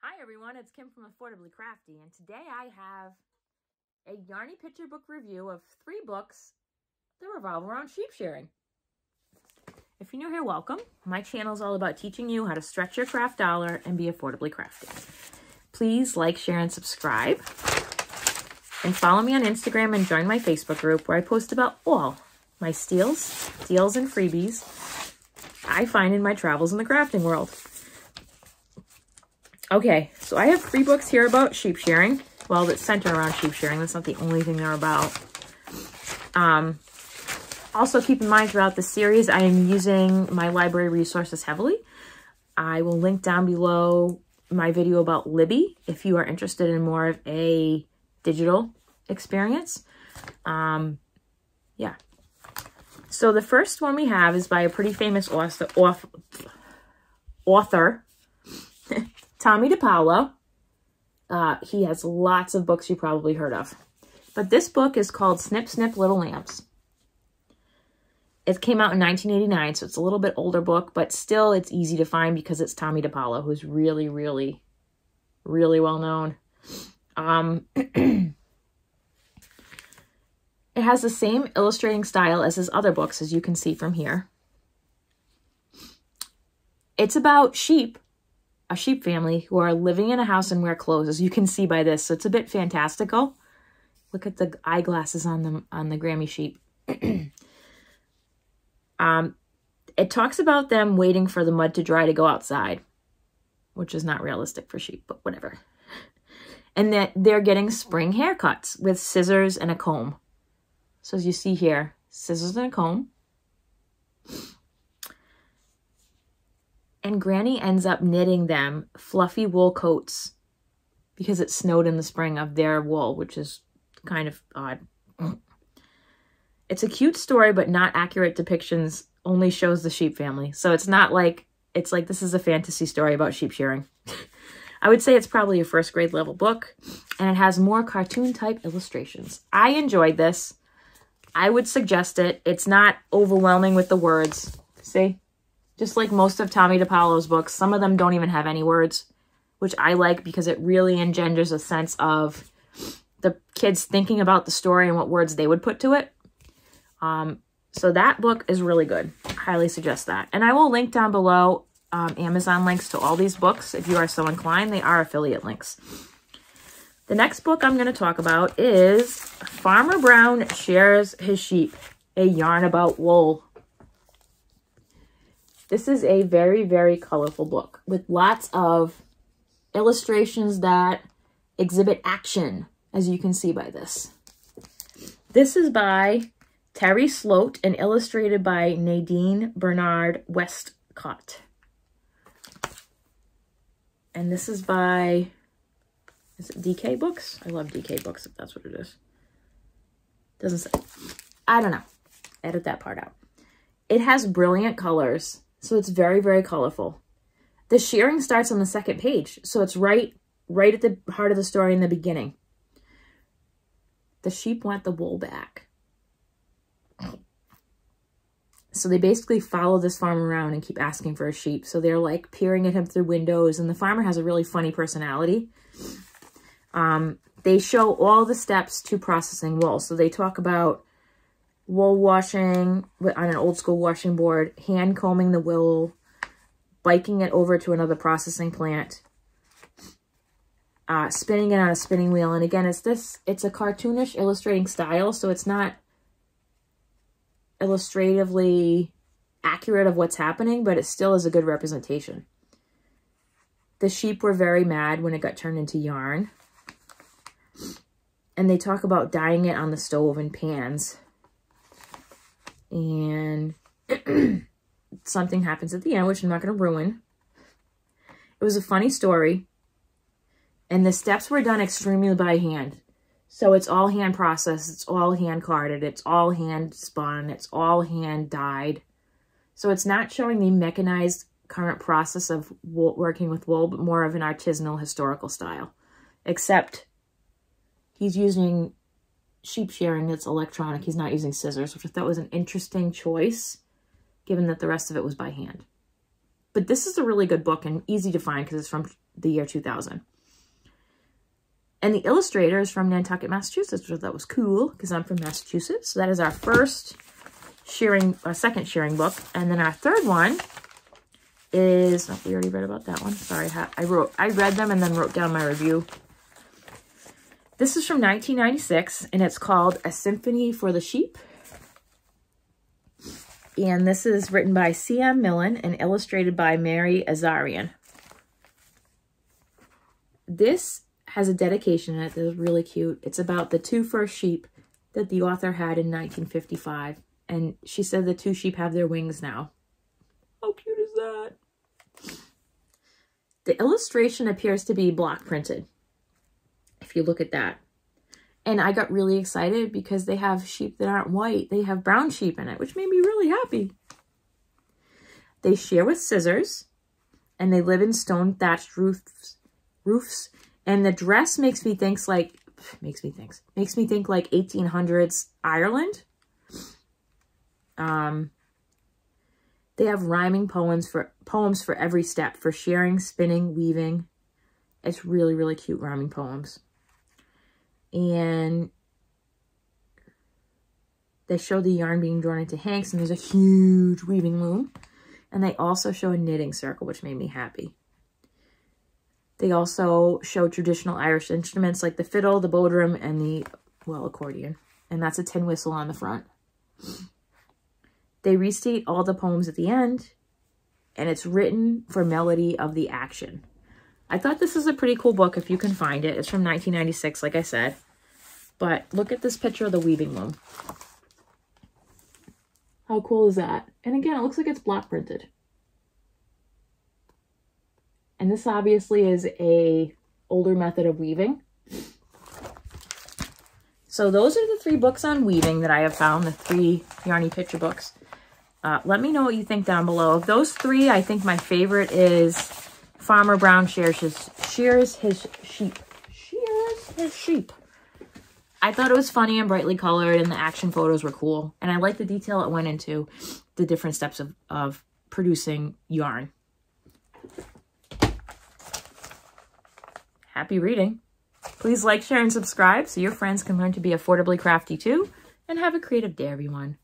Hi everyone, it's Kim from Affordably Crafty, and today I have a Yarnie picture book review of 3 books that revolve around sheep shearing. If you're new here, welcome. My channel is all about teaching you how to stretch your craft dollar and be affordably crafty. Please like, share, and subscribe. And follow me on Instagram and join my Facebook group where I post about all my steals, deals, and freebies I find in my travels in the crafting world. Okay, so I have 3 books here about sheep shearing. Well, that center around sheep shearing. That's not the only thing they're about. Also, keep in mind throughout the series, I am using my library resources heavily. I will link down below my video about Libby if you are interested in more of a digital experience. Yeah. So the first one we have is by a pretty famous author Tommy DePaulo. He has lots of books you probably heard of. But this book is called Snip, Snip, Little Lambs. It came out in 1989, so it's a little bit older book, but still it's easy to find because it's Tommy DePaulo, who's really, really, really well known. It has the same illustrating style as his other books, as you can see from here. It's about sheep. A sheep family who are living in a house and wear clothes, as you can see by this. So it's a bit fantastical. Look at the eyeglasses on the Grammy sheep. It talks about them waiting for the mud to dry to go outside, which is not realistic for sheep, but whatever. And that they're getting spring haircuts with scissors and a comb. So as you see here, scissors and a comb. And Granny ends up knitting them fluffy wool coats because it snowed in the spring of their wool, which is kind of odd. It's a cute story, but not accurate depictions, only shows the sheep family. So it's not like, it's like this is a fantasy story about sheep shearing. I would say it's probably a first grade level book, and it has more cartoon type illustrations. I enjoyed this. I would suggest it. It's not overwhelming with the words. See? Just like most of Tommy DePaulo's books, some of them don't even have any words, which I like because it really engenders a sense of the kids thinking about the story and what words they would put to it. So that book is really good. I highly suggest that. And I will link down below Amazon links to all these books if you are so inclined. They are affiliate links. The next book I'm going to talk about is Farmer Brown Shears His Sheep, a yarn about wool. This is a very, very colorful book with lots of illustrations that exhibit action, as you can see by this. This is by Terry Sloat and illustrated by Nadine Bernard Westcott. And this is by, is it DK Books? I love DK Books, if that's what it is. Doesn't say. I don't know. Edit that part out. It has brilliant colors. So it's very, very colorful. The shearing starts on the 2nd page. So it's right at the heart of the story in the beginning. The sheep want the wool back. So they basically follow this farmer around and keep asking for a sheep. So they're like peering at him through windows. And the farmer has a really funny personality. They show all the steps to processing wool. So they talk about wool washing on an old school washing board, hand combing the wool, biking it over to another processing plant, spinning it on a spinning wheel. And again, it's a cartoonish illustrating style, so it's not illustratively accurate of what's happening, but it still is a good representation. The sheep were very mad when it got turned into yarn. And they talk about dyeing it on the stove in pans. And something happens at the end, which I'm not going to ruin. It was a funny story. And the steps were done extremely by hand. So it's all hand processed. It's all hand carded. It's all hand spun. It's all hand dyed. So it's not showing the mechanized current process of wool, working with wool, but more of an artisanal historical style. Except he's using sheep shearing that's electronic. He's not using scissors, which I thought was an interesting choice, given that the rest of it was by hand. But this is a really good book and easy to find because it's from the year 2000. And the illustrator is from Nantucket, Massachusetts, which I thought was cool because I'm from Massachusetts. So that is our first shearing, second shearing book. And then our third one is, oh, we already read about that one. Sorry, I read them and then wrote down my review. This is from 1996 and it's called A Symphony for the Sheep. And this is written by C.M. Millen and illustrated by Mary Azarian. This has a dedication in it that is really cute. It's about the two first sheep that the author had in 1955. And she said the two sheep have their wings now. How cute is that? The illustration appears to be block printed, if you look at that. And I got really excited because they have sheep that aren't white. They have brown sheep in it, which made me really happy. They shear with scissors, and they live in stone thatched roofs. And the dress makes me think like 1800s Ireland. They have rhyming poems for every step, for shearing, spinning, weaving. It's really, really cute rhyming poems. And they show the yarn being drawn into hanks, and there's a huge weaving loom. And they also show a knitting circle, which made me happy. They also show traditional Irish instruments like the fiddle, the bodhram, and the, well, accordion. And that's a tin whistle on the front. They restate all the poems at the end, and it's written for melody of the action. I thought this is a pretty cool book if you can find it. It's from 1996, like I said. But look at this picture of the weaving loom. How cool is that? And again, it looks like it's block printed. And this obviously is a older method of weaving. So those are the 3 books on weaving that I have found, the 3 Yarnie picture books. Let me know what you think down below. Of those 3, I think my favorite is Farmer Brown Shears His Sheep. Shears His Sheep. I thought it was funny and brightly colored, and the action photos were cool. And I like the detail it went into, the different steps of producing yarn. Happy reading. Please like, share, and subscribe so your friends can learn to be affordably crafty too. And have a creative day, everyone.